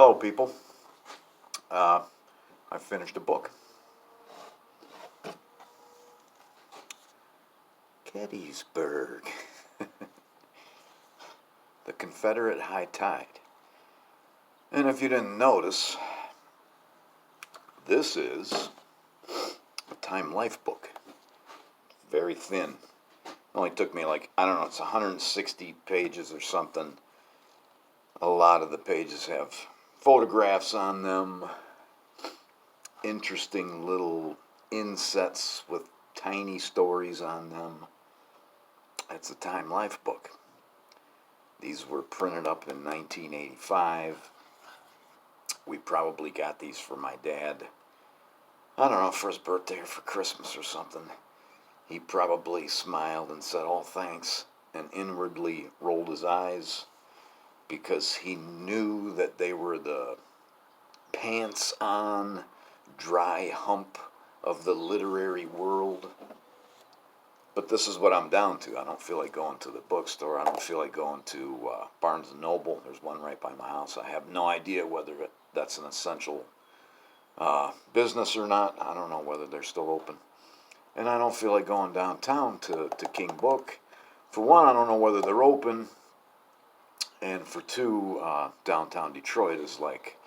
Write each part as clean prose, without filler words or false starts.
Hello, people. I finished a book. Gettysburg. The Confederate High Tide. And if you didn't notice, this is a Time Life book. Very thin. It only took me it's 160 pages or something. A lot of the pages have photographs on them, interesting little insets with tiny stories on them. It's a Time Life book. These were printed up in 1985. We probably got these for my dad. I don't know, for his birthday or for Christmas or something. He probably smiled and said, "Oh, thanks," and inwardly rolled his eyes because he knew that they were the pants-on, dry hump of the literary world. But this is what I'm down to. I don't feel like going to the bookstore. I don't feel like going to Barnes & Noble. There's one right by my house. I have no idea whether that's an essential business or not. I don't know whether they're still open. And I don't feel like going downtown to King Book. For one, I don't know whether they're open. And for two, downtown Detroit is like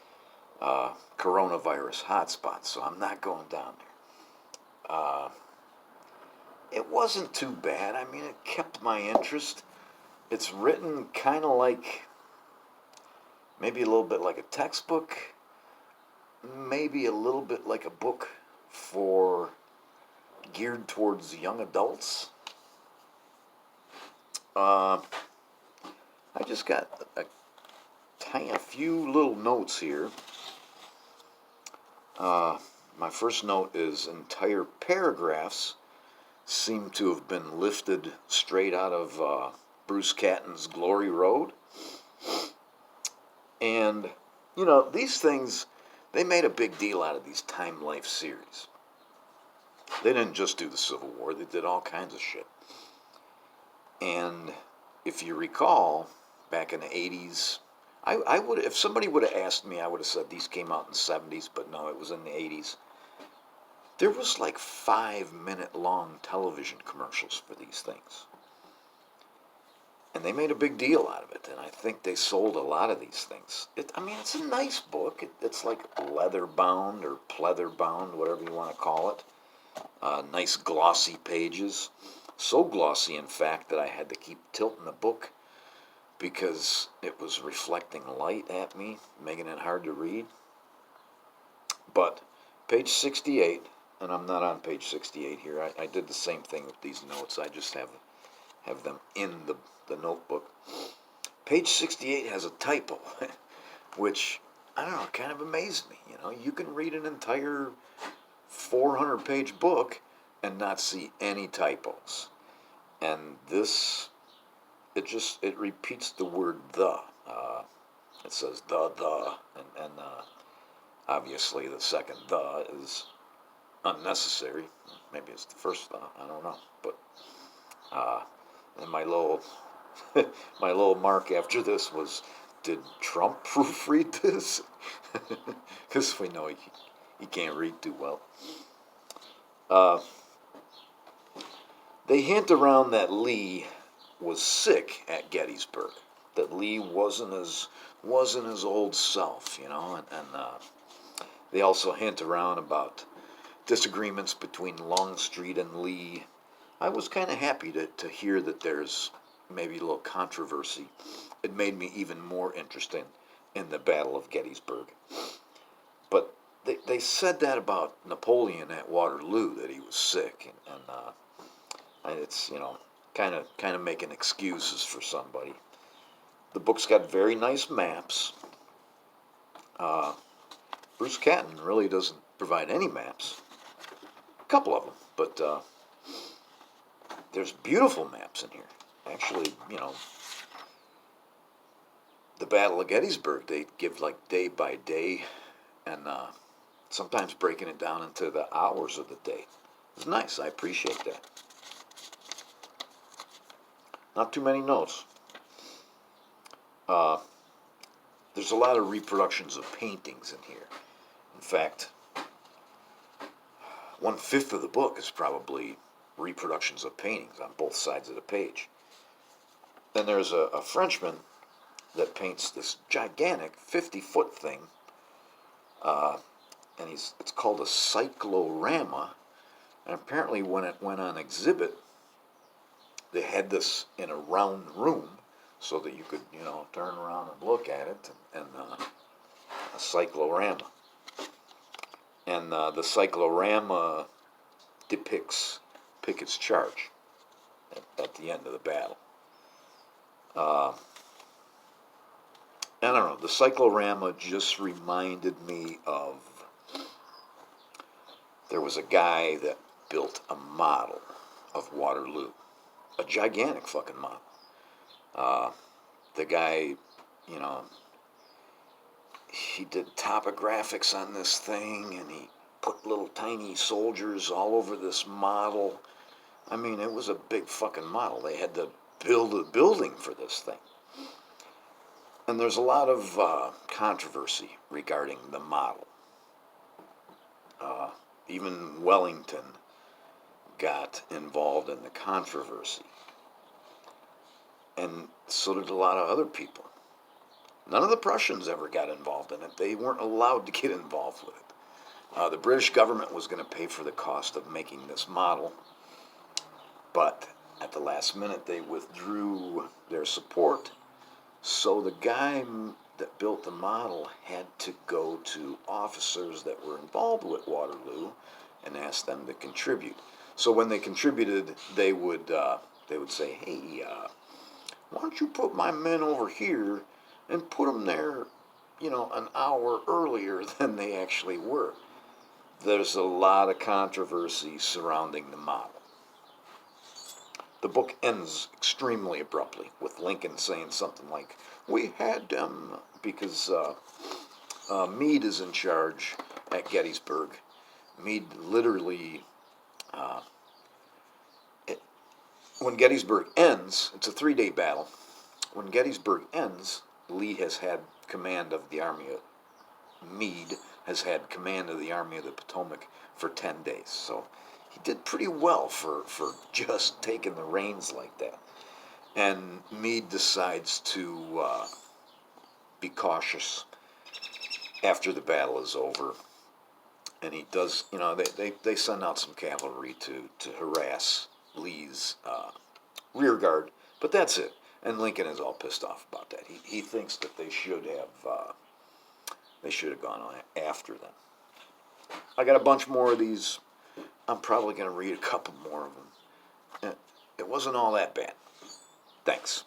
coronavirus hotspot, so I'm not going down there. It wasn't too bad. I mean, it kept my interest. It's written kind of like, maybe a little bit like a textbook, maybe a little bit like a book geared towards young adults. I just got a few little notes here. My first note is entire paragraphs seem to have been lifted straight out of Bruce Catton's Glory Road. And, these things, they made a big deal out of these Time Life series. They didn't just do the Civil War, they did all kinds of shit. And if you recall, back in the 80s, I would, if somebody would have asked me, I would have said these came out in the 70s, but no, it was in the 80s. There was like 5-minute long television commercials for these things. And they made a big deal out of it, and I think they sold a lot of these things. It's a nice book. It's like leather-bound or pleather-bound, whatever you want to call it. Nice glossy pages. So glossy, in fact, that I had to keep tilting the book because it was reflecting light at me, making it hard to read. But page 68, and I'm not on page 68 here. I did the same thing with these notes. I just have them in the notebook. Page 68 has a typo, which, I don't know, kind of amazed me. You can read an entire 400-page book and not see any typos. And this, it repeats the word "the." It says the, and obviously the second "the" is unnecessary. Maybe it's the first "the." I don't know. But and my little mark after this was, did Trump proofread this? Because we know he can't read too well. They hint around that Lee was sick at Gettysburg, that Lee wasn't his old self, and they also hint around about disagreements between Longstreet and Lee. I was kind of happy to hear that there's maybe a little controversy. It made me even more interested in the Battle of Gettysburg. But they said that about Napoleon at Waterloo, that he was sick, and it's, kind of making excuses for somebody. The book's got very nice maps. Bruce Catton really doesn't provide any maps. A couple of them, but there's beautiful maps in here. Actually, the Battle of Gettysburg, they give like day by day, and sometimes breaking it down into the hours of the day. It's nice. I appreciate that. Not too many notes. there's a lot of reproductions of paintings in here. In fact, 1/5 of the book is probably reproductions of paintings on both sides of the page. Then there's a Frenchman that paints this gigantic 50-foot thing, and it's called a cyclorama. And apparently, when it went on exhibit, they had this in a round room so that you could, turn around and look at it, and a cyclorama. And the cyclorama depicts Pickett's charge at the end of the battle. I don't know, the cyclorama just reminded me of, there was a guy that built a model of Waterloo, a gigantic fucking model. The guy, he did topographics on this thing, and he put little tiny soldiers all over this model. I mean, it was a big fucking model. They had to build a building for this thing. And there's a lot of controversy regarding the model. Even Wellington got involved in the controversy. And so did a lot of other people. None of the Prussians ever got involved in it. They weren't allowed to get involved with it. The British government was going to pay for the cost of making this model, but at the last minute they withdrew their support. So the guy that built the model had to go to officers that were involved with Waterloo and ask them to contribute. So when they contributed, they would say, "Hey, why don't you put my men over here and put them there, an hour earlier than they actually were." There's a lot of controversy surrounding the model. The book ends extremely abruptly with Lincoln saying something like, "We had them," because Meade is in charge at Gettysburg. Meade literally, when Gettysburg ends, it's a 3-day battle. When Gettysburg ends, Lee has had command of the Army of Meade has had command of the Army of the Potomac for 10 days. So he did pretty well for just taking the reins like that. And Meade decides to be cautious after the battle is over. And he does, they send out some cavalry to harass Lee's rear guard. But that's it. And Lincoln is all pissed off about that. He thinks that they should have gone after them. I got a bunch more of these. I'm probably going to read a couple more of them. It wasn't all that bad. Thanks.